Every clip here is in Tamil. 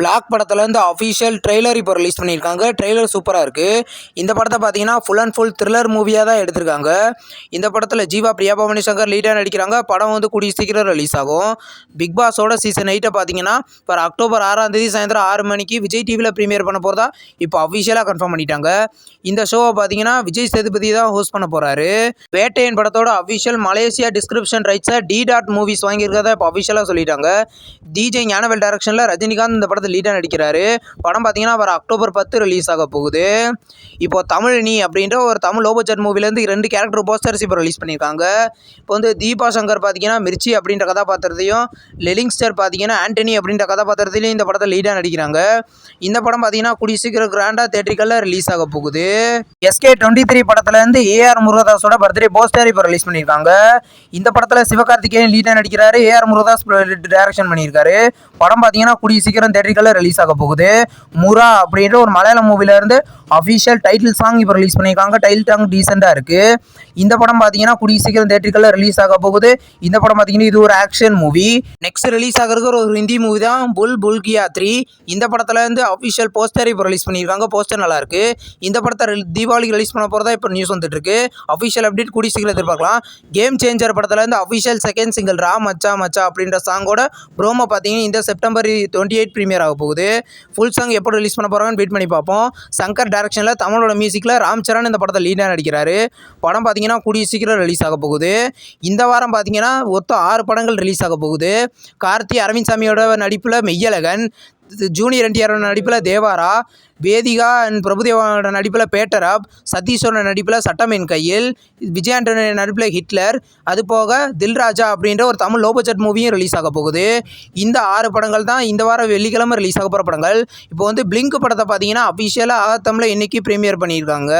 பிளாக் படத்துலேருந்து அஃபிஷியல் ட்ரெய்லர் இப்போ ரிலீஸ் பண்ணியிருக்காங்க. ட்ரெய்லர் சூப்பராக இருக்குது. இந்த படத்தை பார்த்தீங்கன்னா ஃபுல் அண்ட் ஃபுல் த்ரில்லர் மூவியாக தான் எடுத்திருக்காங்க. இந்த படத்தில் ஜீவா, பிரியா பவானி சங்கர் லீடாக நடிக்கிறாங்க. படம் வந்து கூடிய சீக்கிரம் ரிலீஸ் ஆகும். பிக் பாஸோட சீசன் 8 பார்த்தீங்கன்னா இப்போ அக்டோபர் 6ஆம் தேதி சாயந்தரம் 6 மணிக்கு விஜய் டிவியில் ப்ரீமியர் பண்ண போகிறதா இப்போ அஃபிஷியலாக கன்ஃபார்ம் பண்ணிட்டாங்க. இந்த ஷோவை பார்த்தீங்கன்னா விஜய் சேதுபதி தான் ஹோஸ்ட் பண்ண போகிறாரு. வேட்டையன் படத்தோட அஃபிஷியல் மலேசியா டிஸ்கிரிப்ஷன் ரைட்ஸை D.Movies வாங்கியிருக்கிறதா இப்போ அஃபிஷியலாக சொல்லிட்டாங்க. DJ ஞானவேல் டைரக்ஷனில் ரஜினிகாந்த் இந்த படத்தை லீடாக நடிக்கிறாரு. படம் பார்த்தீங்கன்னா வர அக்டோபர் 10 ரிலீஸ் ஆக போகுது. இப்போ தமிழ் நீ அப்படின்ற ஒரு தமிழ் லோ பட்ஜெட் மூவிலேருந்து 2 கேரக்டர் போஸ்டர்ஸ் இப்போ ரிலீஸ் பண்ணியிருக்காங்க. இப்போ வந்து தீபா சங்கர் பார்த்தீங்கன்னா மிர்ச்சி அப்படின்ற கதாபாத்திரத்தையும், லெலிங்ஸ்டர் பார்த்தீங்கன்னா ஆண்டனி அப்படின்ற கதாபாத்திரத்திலையும் இந்த படத்தை லீடாக நடிக்கிறாங்க. இந்த படம் பார்த்தீங்கன்னா கூடிய சீக்கிரம் கிராண்டாக தேட்டரிக்கலில் ரிலீஸ் ஆக போகுது. SK23 படத்துலேருந்து AR முருகதாஸோட பர்த்டே போஸ்டர் இப்போ ரிலீஸ் பண்ணியிருக்காங்க. இந்த படத்தில் சிவகார்த்திகேயன் லீடாக நடிக்கிறாரு. AR முருகதாஸ் டைரக்ஷன் பண்ணியிருக்காரு. படம் பார்த்தீங்கன்னா கூடிய சீக்கிரம் தேட்டரிக்கலில் ரிலீஸ் ஆக போகுது. முரா அப்படின்ற ஒரு மலையாளம் மூவிலேருந்து அஃபிஷியல் டைட்டில் சாங் இப்போ ரிலீஸ் பண்ணியிருக்காங்க. டைட்டில் சாங் டீசெண்டாக இருக்குது. இந்த படம் பார்த்தீங்கன்னா கூடிய சீக்கிரம் தேட்டரிக்கலில் ரிலீஸ் ஆக போகுது. இந்த படம் பார்த்தீங்கன்னா இது ஒரு ஆக்ஷன் மூவி. நெக்ஸ்ட் ரிலீஸ் ஆகிறது ஒரு ஹிந்தி மூவி தான் புல்கியா 3. இந்த படத்தில் வந்து அஃபிஷியல் போஸ்டர் இப்போ ரிலீஸ் பண்ணியிருக்காங்க. போஸ்டர் நல்லாயிருக்கு. இந்த படத்தை தீபாவளிக்கு ரிலீஸ் பண்ண போகிறதா இப்போ நியூஸ் வந்துட்டு இருக்கு. அஃபிஷியல் அப்டேட் கூடிய சீக்கிரம் எதிர்பார்க்கலாம். கேம் சேஞ்சர் படத்தில் வந்து அஃபிஷியல் செகண்ட் சிங்கிள் ரா மச்சா மச்சா அப்படின்ற சாங்கோட ப்ரோமோ பார்த்தீங்கன்னா இந்த செப்டம்பர் 28 ப்ரீமியர் ஆக போகுது. ஃபுல் சாங் எப்போ ரிலீஸ் பண்ண போகிறாங்கன்னு வெயிட் பண்ணி பார்ப்போம். சங்கர் டைரக்ஷனில் தமிழோட மியூசிக்கில் ராம் சரண் இந்த படத்தை லீடாக நடிக்கிறாரு. படம் பார்த்தீங்கன்னா கூடிய சீக்கிரம் ரிலீஸ் ஆக போகுது. இந்த வாரம் பார்த்தீங்கன்னா மொத்தம் 6 படங்கள் ரிலீஸ் ஆக போகுது. கார்த்தி, அரவிந்த் சாமியோட நடிப்பில் மெய்யழகன், ஜூனியர் NTR நடிப்பில் தேவாரா, வேதிகா அண்ட் பிரபுதேவாவோட நடிப்பில் பேட்டராப், சதீஷோட நடிப்பில் சட்டம் என் கையில், விஜய் ஆண்டனி நடிப்பில் ஹிட்லர், அது போக தில்ராஜா அப்படின்ற ஒரு தமிழ் லோ பட்ஜெட் மூவியும் ரிலீஸ் ஆக போகுது. இந்த 6 படங்கள் தான் இந்த வாரம் வெள்ளிக்கிழமை ரிலீஸ் ஆக போகிற படங்கள். இப்போ வந்து பிளிங்க் படத்தை பார்த்தீங்கன்னா அஃபிஷியலாக ஆகத்தமிழில் இன்னைக்கு ப்ரீமியர் பண்ணியிருக்காங்க.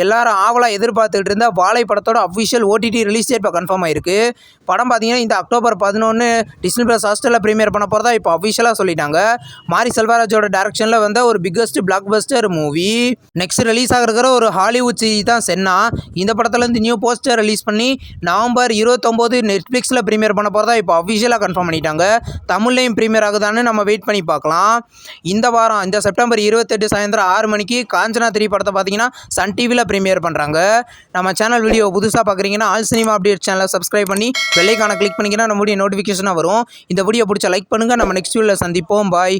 எல்லாரும் ஆவலாக எதிர்பார்த்துக்கிட்டு இருந்த வாழை படத்தோட அஃபிஷியல் OTT ரிலீஸ் டேட் இப்போ கன்ஃபார்ம் ஆயிருக்கு. படம் பார்த்தீங்கன்னா இந்த அக்டோபர் 11 Disney+ ஹாட்ஸ்டாரில் ப்ரீமியர் பண்ண போகிறதா இப்போ அஃபிஷியலாக சொல்லிட்டாங்க. மாரி செல்வராஜோட டைரக்ஷனில் வந்த ஒரு biggest blockbuster movie. Next release ஆகிருக்கிற ஒரு ஹாலிவுட் சீரிஸ் தான் சென்னா. இந்த படத்துலேருந்து நியூ போஸ்டர் ரிலீஸ் பண்ணி நவம்பர் 29 நெட்ஃப்ளிக்ஸில் ப்ரீமியர் பண்ண போகிறதா இப்போ அஃபிஷியலாக கன்ஃபார்ம் பண்ணிட்டாங்க. தமிழ்லையும் ப்ரீமியர் ஆகுதான்னு நம்ம வெயிட் பண்ணி பார்க்கலாம். இந்த வாரம் இந்த செப்டம்பர் 28 சாயந்தரம் 6 மணிக்கு காஞ்சனா 3 படத்தை பார்த்தீங்கன்னா சன் டிவியில் ப்ரீமியர் பண்ணுறாங்க. நம்ம சேனல் வீடியோ புதுசாக பார்க்குறீங்கன்னா ஆல் சினிமா அப்டேட் சேனலை சப்ஸ்கிரைப் பண்ணி பெல் ஐகானை கிளிக் பண்ணிங்கன்னா நம்மளுடைய நோட்டிஃபிகேஷனாக வரும். இந்த வீடியோ பிடிச்ச லைக் பண்ணுங்கள். நம்ம நெக்ஸ்ட் வீடியோவில் சந்திப்போம். பாய்.